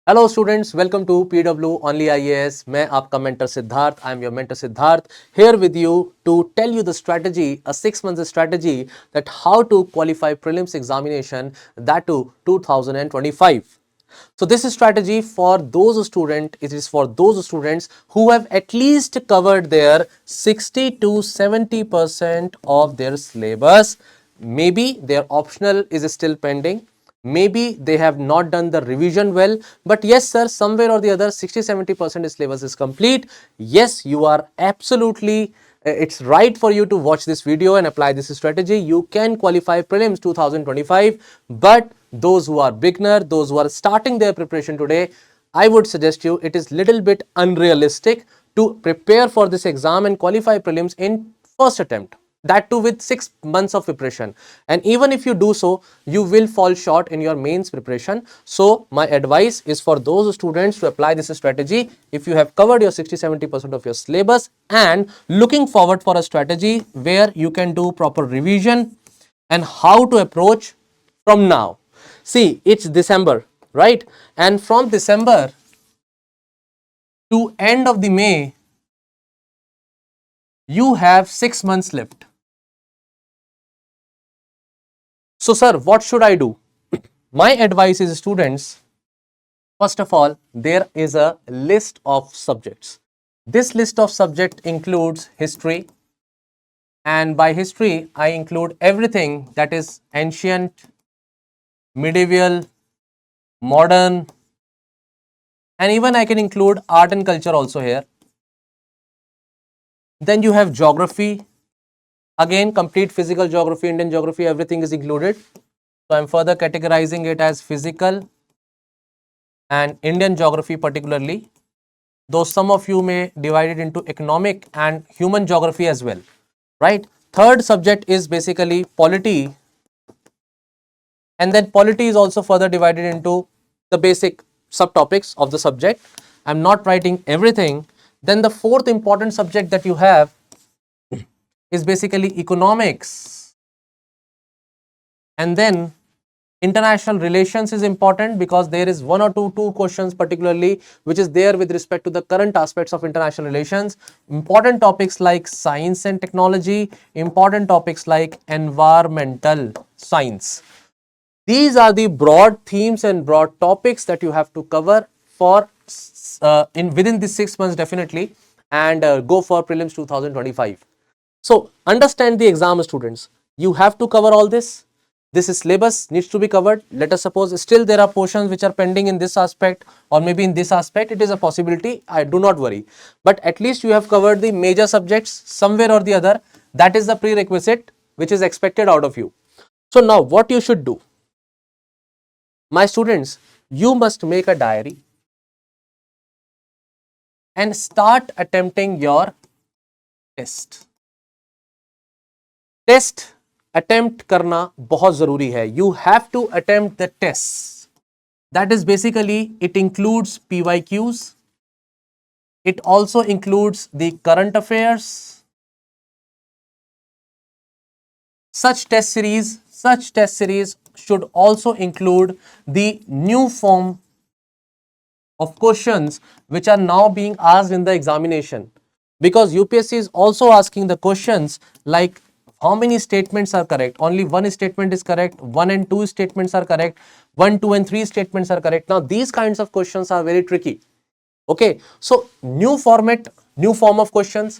Hello students, welcome to PW OnlyIAS. मैं आपका mentor Siddharth. I am your mentor Siddharth here with you to tell you the strategy, a 6 month strategy that how to qualify prelims examination, that to 2025. So this is strategy for those students, it is for those students who have at least covered their 60 to 70% of their syllabus. Maybe their optional is still pending. Maybe they have not done the revision well, but yes sir, somewhere or the other 60-70% syllabus is complete. Yes, you are absolutely it's right for you to watch this video and apply this strategy. You can qualify prelims 2025, but those who are beginner, those who are starting their preparation today, I would suggest you it is little bit unrealistic to prepare for this exam and qualify prelims in first attempt, that too with 6 months of preparation. And even if you do so, you will fall short in your mains preparation. So my advice is for those students to apply this strategy if you have covered your 60-70% of your syllabus and looking forward for a strategy where you can do proper revision and how to approach from now. See, it's December, right? And from December to end of the May, you have 6 months left. So sir, what should I do? My advice is students, first of all, there is a list of subjects. This list of subject includes history, and by history I include everything that is ancient, medieval, modern, and even I can include art and culture also here. Then you have geography, again complete physical geography, Indian geography, everything is included. So I'm further categorizing it as physical and Indian geography particularly, though some of you may divide it into economic and human geography as well, right? Third subject is basically polity, and then polity is also further divided into the basic subtopics of the subject. I'm not writing everything. Then the fourth important subject that you have is basically economics, and then international relations is important because there is one or two questions particularly which is there with respect to the current aspects of international relations. Important topics like science and technology, important topics like environmental science. These are the broad themes and broad topics that you have to cover for in within these 6 months definitely, and go for prelims 2025. So understand the exam students, you have to cover all this. This syllabus needs to be covered. Let us suppose still there are portions which are pending in this aspect or maybe in this aspect. It is a possibility, I do not worry, but at least you have covered the major subjects somewhere or the other. That is the prerequisite which is expected out of you. So now what you should do, my students, you must make a diary and start attempting your test. Test attempt करना बहुत जरूरी है. You have to attempt the test. That is basically it includes PYQs. It also includes the current affairs. Such test series should also include the new form of questions which are now being asked in the examination, because UPSC is also asking the questions like how many statements are correct. Only one statement is correct, 1 and 2 statements are correct, 1, 2 and 3 statements are correct. Now these kinds of questions are very tricky. Okay, so new format, new form of questions,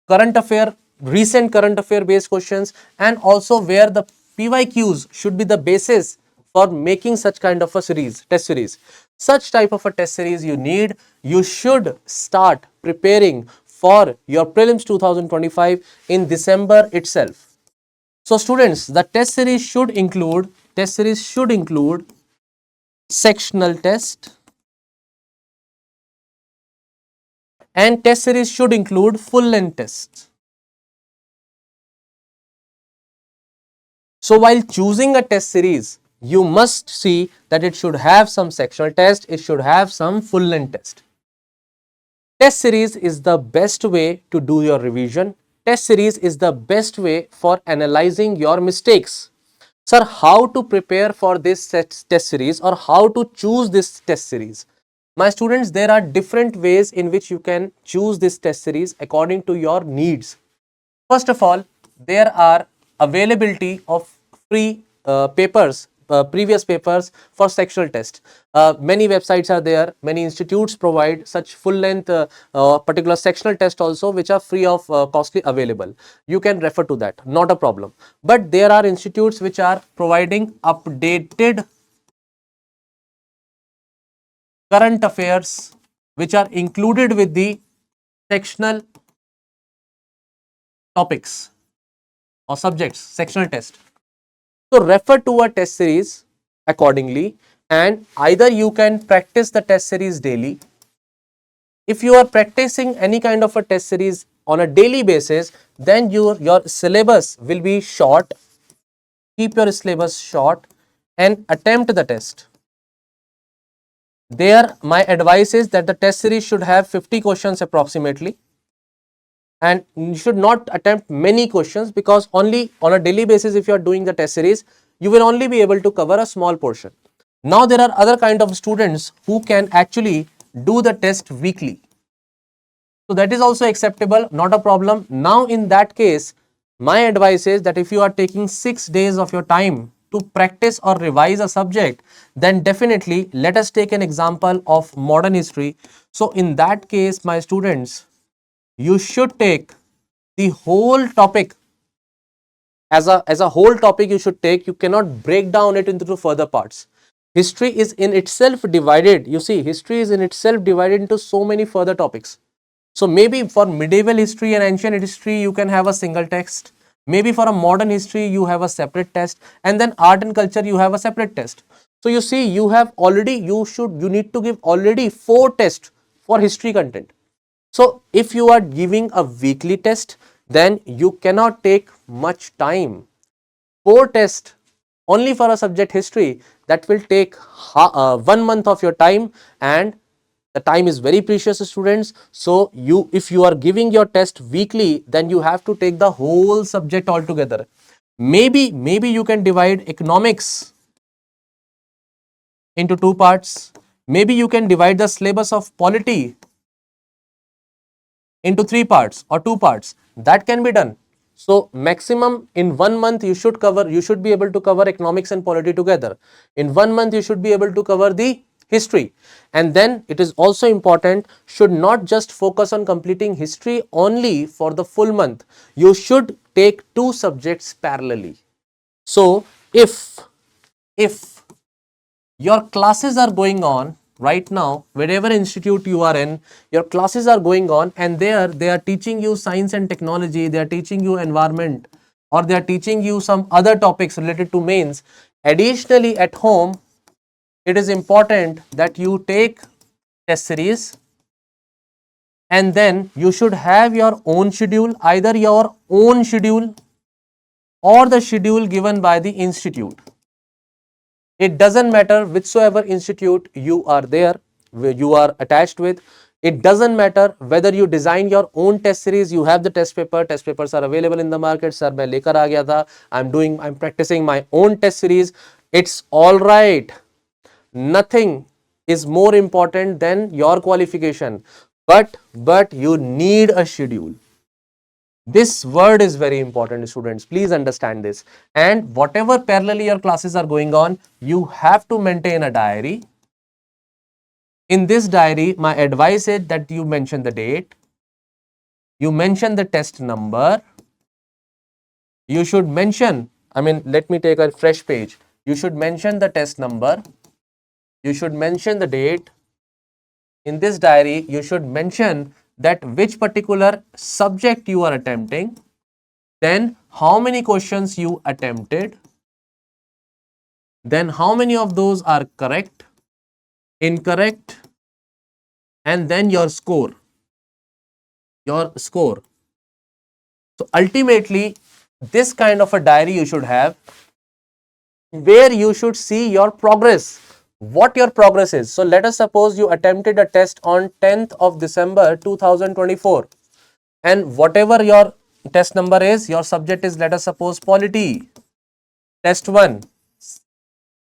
current affair, recent current affair based questions, and also where the PYQs should be the basis for making such kind of a series, test series. Such type of a test series you need. You should start preparing for your prelims 2025 in December itself. So students, the test series should include sectional test, and test series should include full length test. So while choosing a test series, you must see that it should have some sectional test, it should have some full length test. Test series is the best way to do your revision. Test series is the best way for analyzing your mistakes. Sir, how to prepare for this test series or how to choose this test series? My students, there are different ways in which you can choose this test series according to your needs. First of all, there are availability of free papers, previous papers for sectional test. Many websites are there, many institutes provide such full length particular sectional test also, which are free of costly available. You can refer to that, not a problem. But there are institutes which are providing updated current affairs which are included with the sectional topics or subjects, sectional test. So refer to a test series accordingly, and either you can practice the test series daily. If you are practicing any kind of a test series on a daily basis, then your syllabus will be short. Keep your syllabus short and attempt the test. There, my advice is that the test series should have 50 questions approximately, and you should not attempt many questions, because only on a daily basis, if you are doing the test series, you will only be able to cover a small portion. Now there are other kind of students who can actually do the test weekly, so that is also acceptable, not a problem. Now in that case, my advice is that if you are taking 6 days of your time to practice or revise a subject, then definitely let us take an example of modern history. So in that case, my students, you should take the whole topic as a whole topic. You should take, you cannot break down it into the further parts. History is in itself divided, you see, history is in itself divided into so many further topics. So maybe for medieval history and ancient history you can have a single text, maybe for a modern history you have a separate test, and then art and culture you have a separate test. So you see, you have already, you need to give already 4 tests for history content. So if you are giving a weekly test, then you cannot take much time. 4 tests only for a subject history, that will take 1 month of your time, and the time is very precious, students. So if you are giving your test weekly, then you have to take the whole subject altogether. Maybe you can divide economics into 2 parts. Maybe you can divide the syllabus of polity into 3 parts or 2 parts. That can be done. So maximum in 1 month you should be able to cover economics and polity together. In 1 month you should be able to cover the history. And then it is also important, should not just focus on completing history only for the full month. You should take 2 subjects parallelly. So if your classes are going on right now, wherever institute you are in, your classes are going on, and there they are teaching you science and technology, they are teaching you environment, or they are teaching you some other topics related to mains. Additionally, at home, it is important that you take test series, and then you should have your own schedule, either your own schedule or the schedule given by the institute. It doesn't matter whichsoever institute you are there, where you are attached with. It doesn't matter whether you design your own test series, you have the test papers are available in the market. Sir, main lekar aa gaya tha, I'm practicing my own test series. It's all right. Nothing is more important than your qualification, but you need a schedule. This word is very important, students. Please understand this. And whatever parallelly your classes are going on, you have to maintain a diary. In this diary, my advice is that you mention the date, you mention the test number, you should mention, let me take a fresh page. You should mention the test number, you should mention the date. In this diary, you should mention that which particular subject you are attempting, then how many questions you attempted, then how many of those are correct, incorrect, and then your score. So ultimately, this kind of a diary you should have, where you should see your progress, what your progress is. So let us suppose you attempted a test on 10th of December 2024, and whatever your test number is, your subject is, let us suppose, polity, test 1.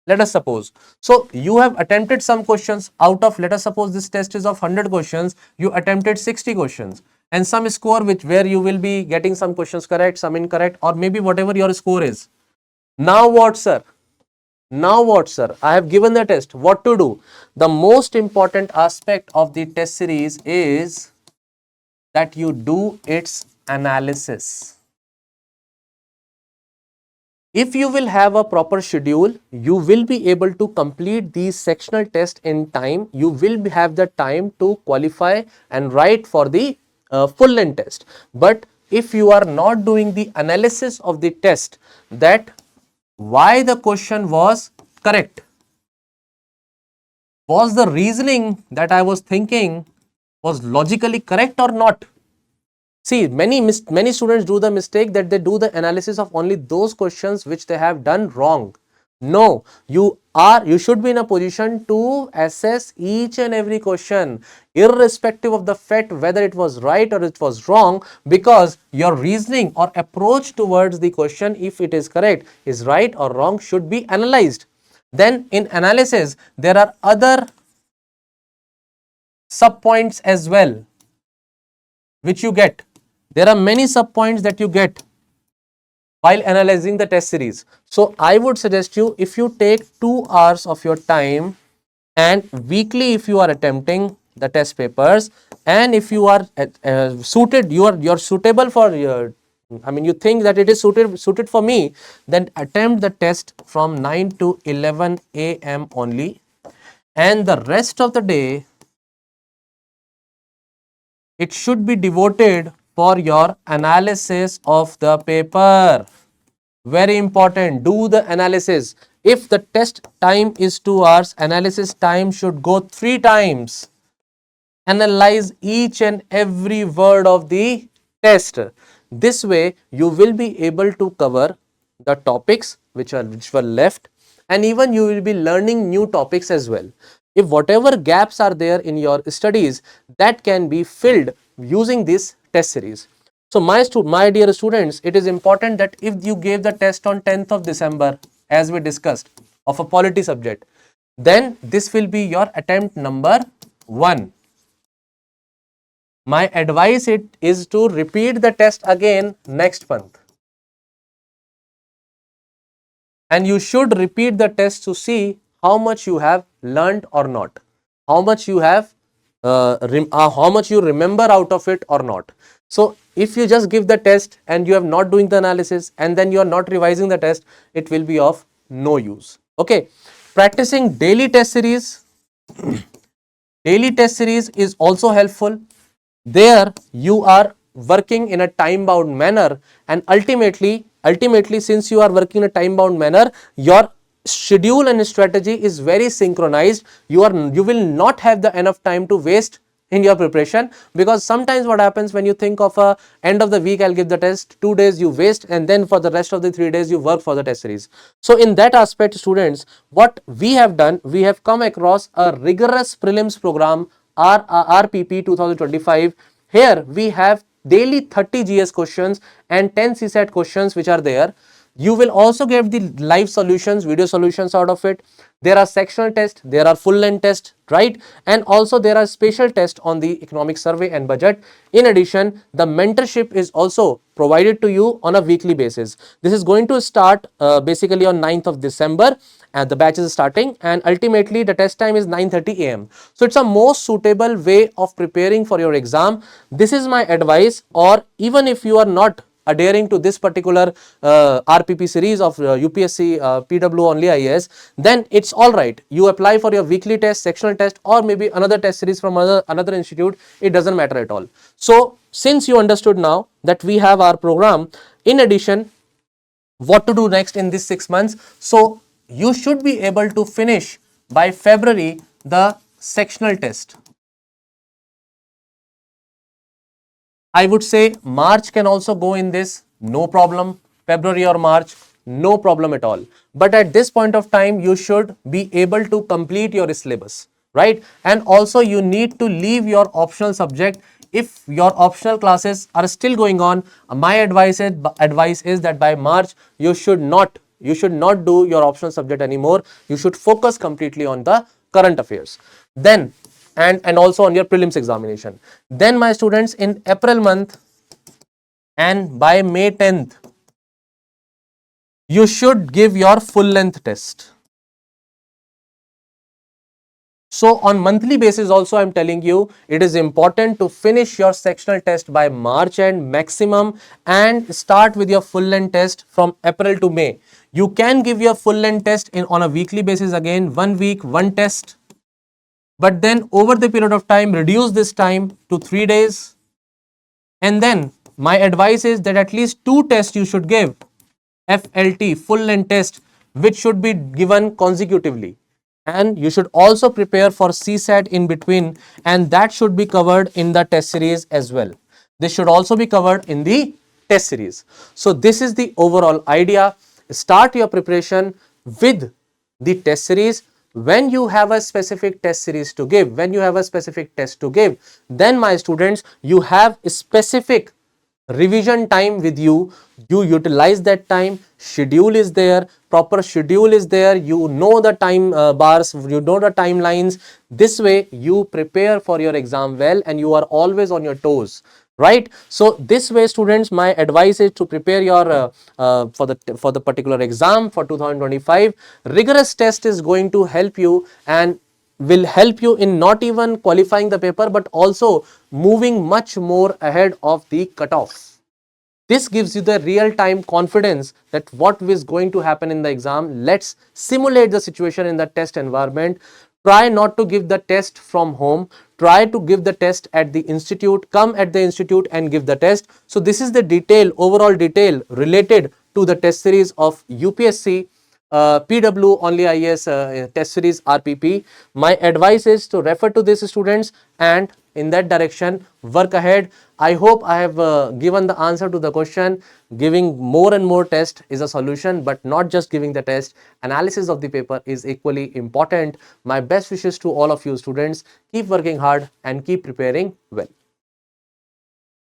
Let us suppose. So you have attempted some questions out of, let us suppose this test is of 100 questions, you attempted 60 questions and some score which where you will be getting some questions correct, some incorrect, or maybe whatever your score is. Now what, sir? Now what, sir? I have given the test. What to do? The most important aspect of the test series is that you do its analysis. If you will have a proper schedule, you will be able to complete these sectional tests in time. You will have the time to qualify and write for the full length test. But if you are not doing the analysis of the test, that why the question was correct, was the reasoning that I was thinking was logically correct or not. See, many students do the mistake that they do the analysis of only those questions which they have done wrong. No, you should be in a position to assess each and every question irrespective of the fact whether it was right or it was wrong, because your reasoning or approach towards the question, if it is correct, is right or wrong, should be analyzed. Then in analysis there are other sub points as well which you get. There are many sub points that you get while analyzing the test series. So I would suggest you, if you take 2 hours of your time, and weekly if you are attempting the test papers, and if you are suited, you're suitable for your, I mean, you think that it is suited for me, then attempt the test from 9 to 11 a.m. only, and the rest of the day it should be devoted for your analysis of the paper. Very important, do the analysis. If the test time is 2 hours, analysis time should go 3 times. Analyze each and every word of the test. This way you will be able to cover the topics which were left, and even you will be learning new topics as well. If whatever gaps are there in your studies, that can be filled using this test series. So my dear students, it is important that if you gave the test on 10th of December, as we discussed, of a polity subject, then this will be your attempt number 1. My advice is to repeat the test again next month. And you should repeat the test to see how much you have learned or not, how much you have how much you remember out of it or not. So if you just give the test and you are not doing the analysis and then you are not revising the test, it will be of no use. Okay, practicing daily test series. Daily test series is also helpful. There you are working in a time bound manner, and ultimately since you are working in a time bound manner, your schedule and strategy is very synchronized. You will not have the enough time to waste in your preparation, because sometimes what happens when you think of a end of the week, I'll give the test, 2 days you waste, and then for the rest of the 3 days you work for the test series. So in that aspect, students, what we have done, we have come across a rigorous prelims program, RPP 2025. Here we have daily 30 GS questions and 10 CSAT questions which are there. You will also get the live solutions, video solutions out of it. There are sectional tests, there are full length tests, right? And also there are special tests on the economic survey and budget. In addition, the mentorship is also provided to you on a weekly basis. This is going to start basically on 9th of December, and the batch is starting, and ultimately the test time is 9:30 a.m. So it's a most suitable way of preparing for your exam. This is my advice. Or even if you are not adhering to this particular RPP series of UPSC PW OnlyIAS, then it's all right. You apply for your weekly test, sectional test, or maybe another test series from another institute. It doesn't matter at all. So since you understood now that we have our program, in addition, what to do next in this 6 months. So you should be able to finish by February the sectional test. I would say March can also go in this, no problem. February or March, no problem at all. But at this point of time, you should be able to complete your syllabus, right? And also you need to leave your optional subject. If your optional classes are still going on, my advice is that by March, you should not You should not do your optional subject anymore. You should focus completely on the current affairs. Then, and also on your prelims examination. Then my students, in April month and by May 10th, you should give your full length test. So on monthly basis also, I am telling you, it is important to finish your sectional test by March end maximum and start with your full length test from April to May. You can give your full length test on a weekly basis, again 1 week, 1 test. But then over the period of time, reduce this time to 3 days. And then my advice is that at least 2 tests you should give, FLT, full length test, which should be given consecutively. And you should also prepare for CSAT in between, and that should be covered in the test series as well. This should also be covered in the test series. So this is the overall idea. Start your preparation with the test series. When you have a specific test series to give, when you have a specific test to give, then my students, you have a specific revision time with you. You utilize that time. Schedule is there, proper schedule is there. You know the time bars, you know the timelines. This way you prepare for your exam well, and you are always on your toes, right? So this way, students, my advice is to prepare your for the particular exam for 2025. Rigorous test is going to help you and will help you in not even qualifying the paper, but also moving much more ahead of the cutoff. This gives you the real-time confidence that what is going to happen in the exam. Let's simulate the situation in the test environment. Try not to give the test from home. Try to give the test at the institute. Come at the institute and give the test. So this is the detail, overall detail related to the test series of UPSC PW OnlyIAS test series RPP. My advice is to refer to this, students, and in that direction work ahead. I hope I have given the answer to the question. Giving more and more test is a solution, but not just giving the test. Analysis of the paper is equally important. My best wishes to all of you students. Keep working hard and keep preparing well.